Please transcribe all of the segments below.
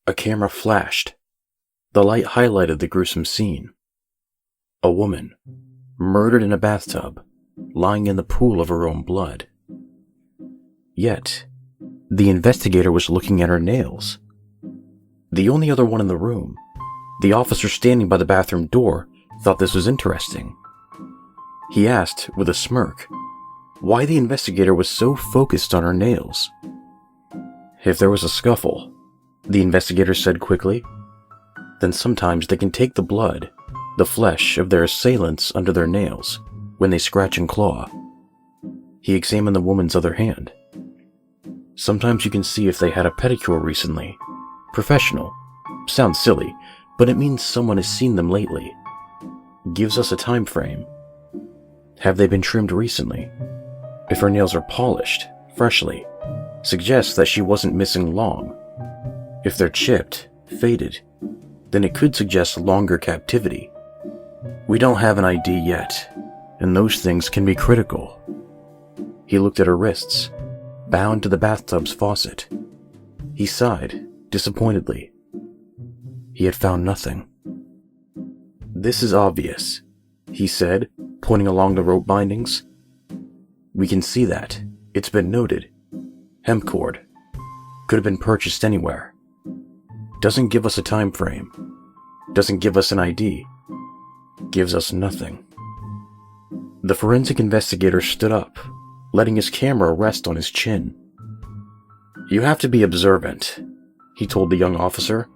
A camera flashed. The light highlighted the gruesome scene. A woman, murdered in a bathtub, lying in the pool of her own blood. Yet, the investigator was looking at her nails. The only other one in the room, the officer standing by the bathroom door, thought this was interesting. He asked, with a smirk, why the investigator was so focused on her nails. If there was a scuffle, the investigator said quickly, then sometimes they can take the blood, the flesh of their assailants under their nails, when they scratch and claw. He examined the woman's other hand. Sometimes you can see if they had a pedicure recently. Professional. Sounds silly, but it means someone has seen them lately. Gives us a time frame. Have they been trimmed recently? If her nails are polished, freshly, suggests that she wasn't missing long. If they're chipped, faded, then it could suggest longer captivity. We don't have an ID yet, and those things can be critical. He looked at her wrists, bound to the bathtub's faucet. He sighed, disappointedly. He had found nothing. This is obvious, he said, pointing along the rope bindings. We can see that. It's been noted. Hemp cord. Could have been purchased anywhere. Doesn't give us a time frame. Doesn't give us an ID. Gives us nothing. The forensic investigator stood up, letting his camera rest on his chin. You have to be observant, he told the young officer.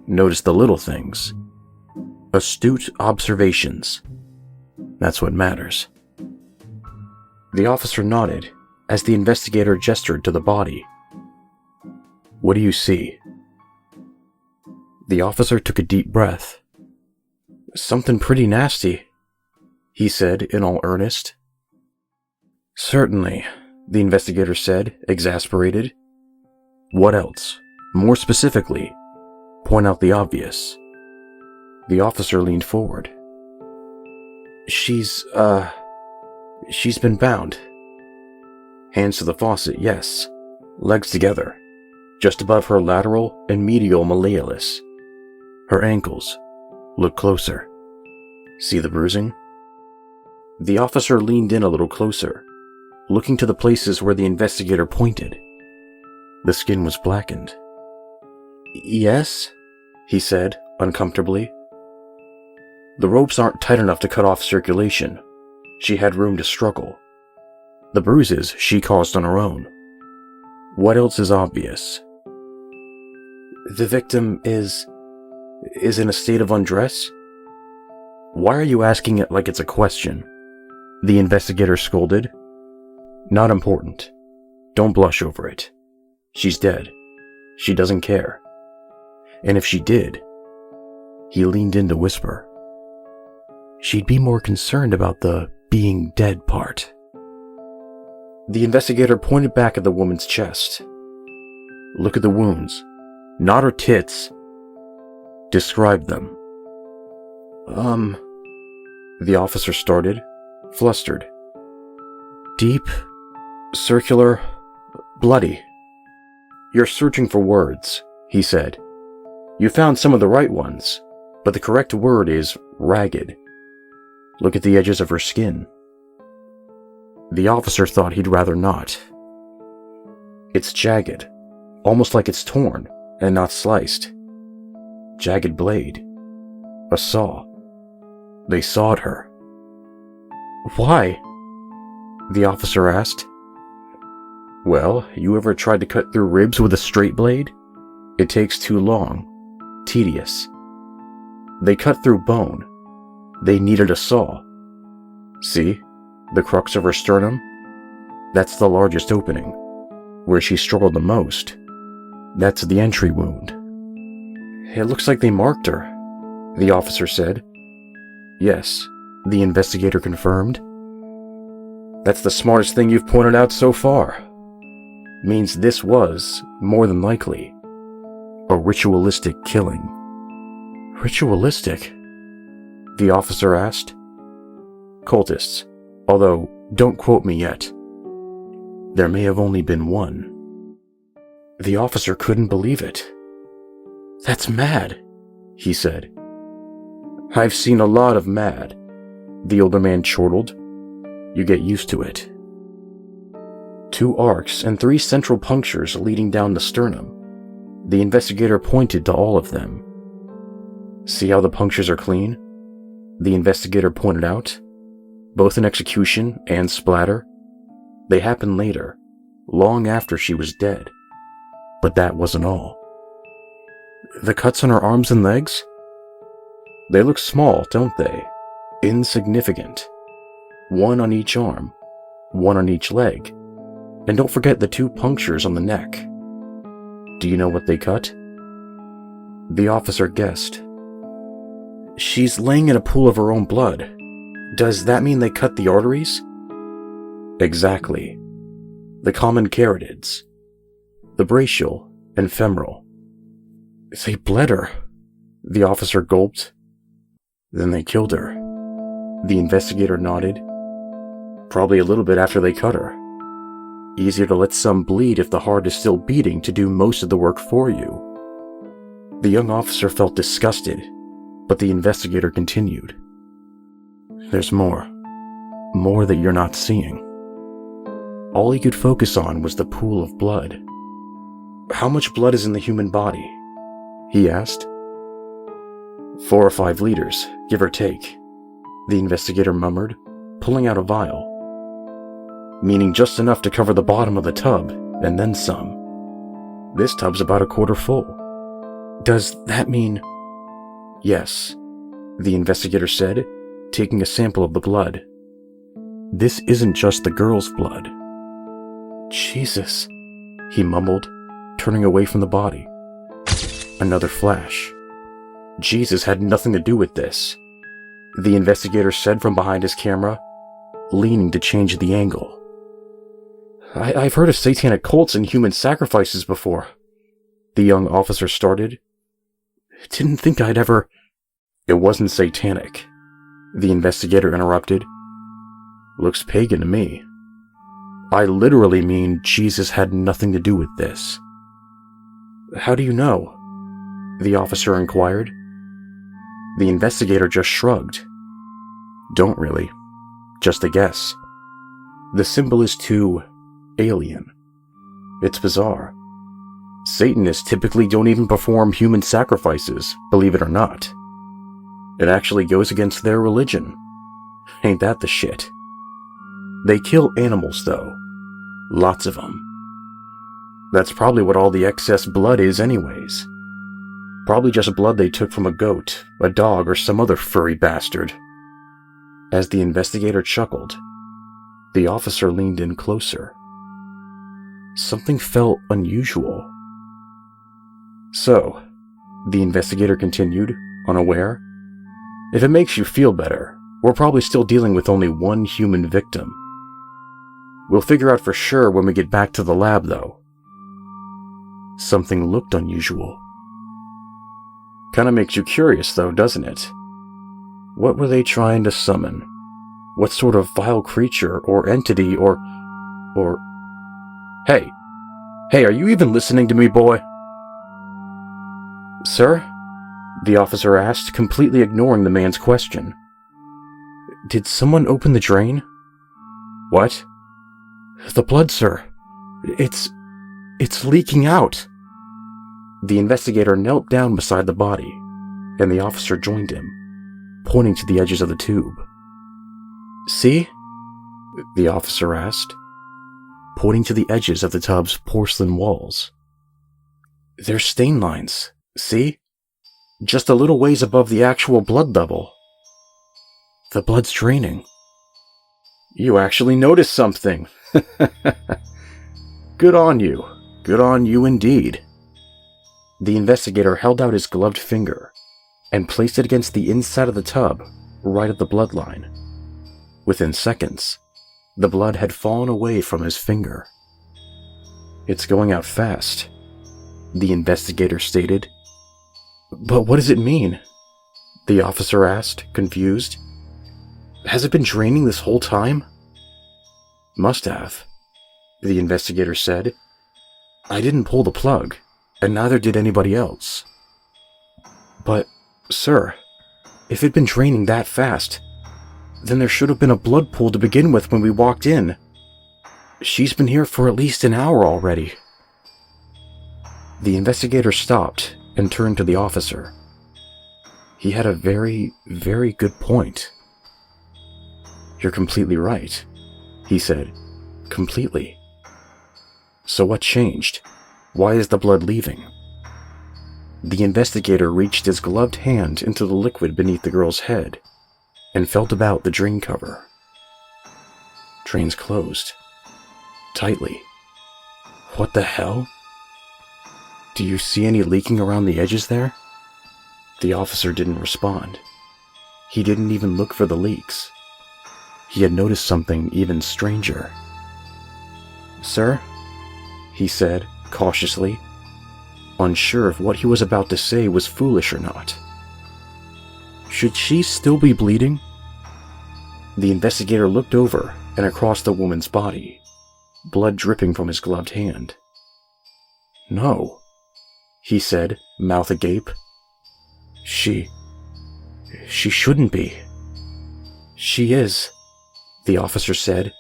Notice the little things. Astute observations. That's what matters. The officer nodded as the investigator gestured to the body. What do you see? The officer took a deep breath. Something pretty nasty, he said in all earnest. Certainly, the investigator said, exasperated. What else? More specifically, point out the obvious. The officer leaned forward. She's been bound. Hands to the faucet, yes. Legs together, just above her lateral and medial malleolus. Her ankles. Look closer. See the bruising? The officer leaned in a little closer, looking to the places where the investigator pointed. The skin was blackened. Yes, he said, uncomfortably. The ropes aren't tight enough to cut off circulation. She had room to struggle. The bruises she caused on her own. What else is obvious? The victim is in a state of undress? Why are you asking it like it's a question? The investigator scolded. Not important. Don't blush over it. She's dead. She doesn't care. And if she did, he leaned in to whisper, she'd be more concerned about the being dead part. The investigator pointed back at the woman's chest. Look at the wounds. Not her tits. Describe them. The officer started, flustered. Deep, circular, bloody. You're searching for words, he said. You found some of the right ones, but the correct word is ragged. Look at the edges of her skin. The officer thought he'd rather not. It's jagged, almost like it's torn and not sliced. Jagged blade. A saw. They sawed her. Why? The officer asked. Well, you ever tried to cut through ribs with a straight blade? It takes too long. Tedious. They cut through bone. They needed a saw. See? The crux of her sternum? That's the largest opening. Where she struggled the most. That's the entry wound. It looks like they marked her, the officer said. Yes, the investigator confirmed. That's the smartest thing you've pointed out so far. Means this was, more than likely, a ritualistic killing. Ritualistic? The officer asked. Cultists, although don't quote me yet. There may have only been one. The officer couldn't believe it. "That's mad," he said. "I've seen a lot of mad," the older man chortled. "You get used to it." 2 arcs and 3 central punctures leading down the sternum. The investigator pointed to all of them. "See how the punctures are clean?" the investigator pointed out. "Both in execution and splatter. They happened later, long after she was dead. But that wasn't all. The cuts on her arms and legs? They look small, don't they? Insignificant. 1 on each arm, 1 on each leg, and don't forget the 2 punctures on the neck. Do you know what they cut?" The officer guessed. "She's laying in a pool of her own blood. Does that mean they cut the arteries?" "Exactly. The common carotids. The brachial and femoral." "They bled her," the officer gulped. "Then they killed her." The investigator nodded. "Probably a little bit after they cut her. Easier to let some bleed if the heart is still beating to do most of the work for you." The young officer felt disgusted, but the investigator continued. "There's more. More that you're not seeing." All he could focus on was the pool of blood. "How much blood is in the human body?" he asked. 4 or 5 liters, give or take," the investigator murmured, pulling out a vial. "Meaning just enough to cover the bottom of the tub, and then some. This tub's about a quarter full. Does that mean—" "Yes," the investigator said, taking a sample of the blood. "This isn't just the girl's blood." "Jesus," he mumbled, turning away from the body. Another flash. "Jesus had nothing to do with this," the investigator said from behind his camera, leaning to change the angle. I've heard of satanic cults and human sacrifices before," the young officer started. "Didn't think I'd ever—" "It wasn't satanic," the investigator interrupted. "Looks pagan to me. I literally mean Jesus had nothing to do with this." "How do you know?" the officer inquired. The investigator just shrugged. "Don't really. Just a guess. The symbol is too alien. It's bizarre. Satanists typically don't even perform human sacrifices, believe it or not. It actually goes against their religion. Ain't that the shit? They kill animals, though. Lots of them. That's probably what all the excess blood is anyways. Probably just blood they took from a goat, a dog, or some other furry bastard." As the investigator chuckled, the officer leaned in closer. Something felt unusual. "So," the investigator continued, unaware, "if it makes you feel better, we're probably still dealing with only 1 human victim. We'll figure out for sure when we get back to the lab, though." Something looked unusual. Kinda makes you curious, though, doesn't it? What were they trying to summon? What sort of vile creature or entity or... Hey, are you even listening to me, boy?" "Sir?" the officer asked, completely ignoring the man's question. "Did someone open the drain?" "What?" "The blood, sir. It's leaking out." The investigator knelt down beside the body, and the officer joined him, pointing to the edges of the tube. "See?" the officer asked, pointing to the edges of the tub's porcelain walls. "There's stain lines, see? Just a little ways above the actual blood level. The blood's draining." "You actually noticed something." Good on you. Good on you indeed." The investigator held out his gloved finger and placed it against the inside of the tub, right at the bloodline. Within seconds, the blood had fallen away from his finger. "It's going out fast," the investigator stated. "But what does it mean?" the officer asked, confused. "Has it been draining this whole time?" "Must have," the investigator said. "I didn't pull the plug, and neither did anybody else. But, sir, if it'd been draining that fast, then there should have been a blood pool to begin with when we walked in. She's been here for at least an hour already. The investigator stopped and turned to the officer. He had a very, very good point. You're completely right, he said. Completely. So what changed? Why is the blood leaving? The investigator reached his gloved hand into the liquid beneath the girl's head and felt about the drain cover. Drain's closed. Tightly. What the hell? Do you see any leaking around the edges there? The officer didn't respond. He didn't even look for the leaks. He had noticed something even stranger. Sir? He said, cautiously, unsure if what he was about to say was foolish or not. Should she still be bleeding? The investigator looked over and across the woman's body, blood dripping from his gloved hand. No, he said, mouth agape. She shouldn't be. She is, the officer said,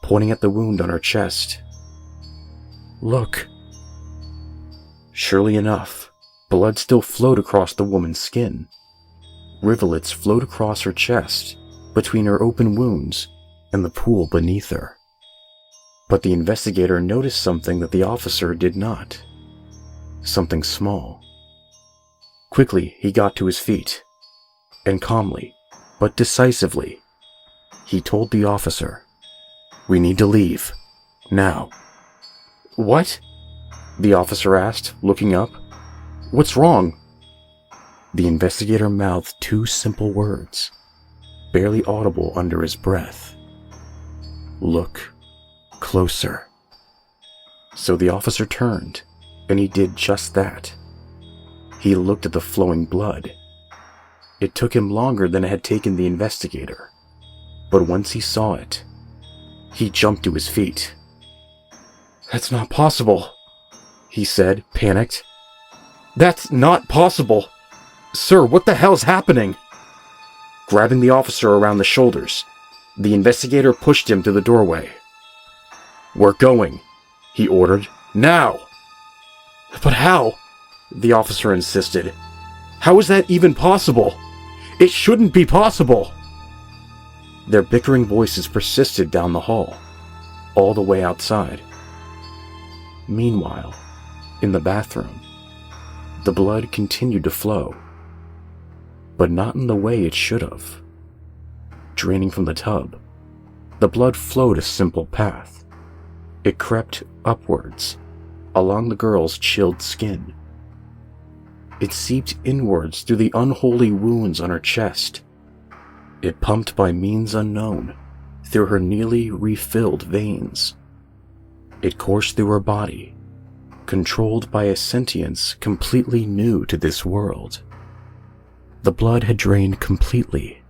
pointing at the wound on her chest. Look. Surely enough, blood still flowed across the woman's skin. Rivulets flowed across her chest, between her open wounds and the pool beneath her. But the investigator noticed something that the officer did not. Something small. Quickly, he got to his feet, and calmly, but decisively, he told the officer, "We need to leave. Now." "What?" the officer asked, looking up. "What's wrong?" The investigator mouthed two simple words, barely audible under his breath. "Look closer." So the officer turned, and he did just that. He looked at the flowing blood. It took him longer than it had taken the investigator, but once he saw it, he jumped to his feet. "That's not possible," he said, panicked. "That's not possible! Sir, what the hell's happening?" Grabbing the officer around the shoulders, the investigator pushed him to the doorway. "We're going," he ordered. "Now!" "But how?" the officer insisted. "How is that even possible? It shouldn't be possible!" Their bickering voices persisted down the hall, all the way outside. Meanwhile, in the bathroom, the blood continued to flow, but not in the way it should have. Draining from the tub, the blood flowed a simple path. It crept upwards, along the girl's chilled skin. It seeped inwards through the unholy wounds on her chest. It pumped by means unknown through her nearly refilled veins. It coursed through her body, controlled by a sentience completely new to this world. The blood had drained completely.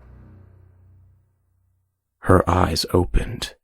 Her eyes opened.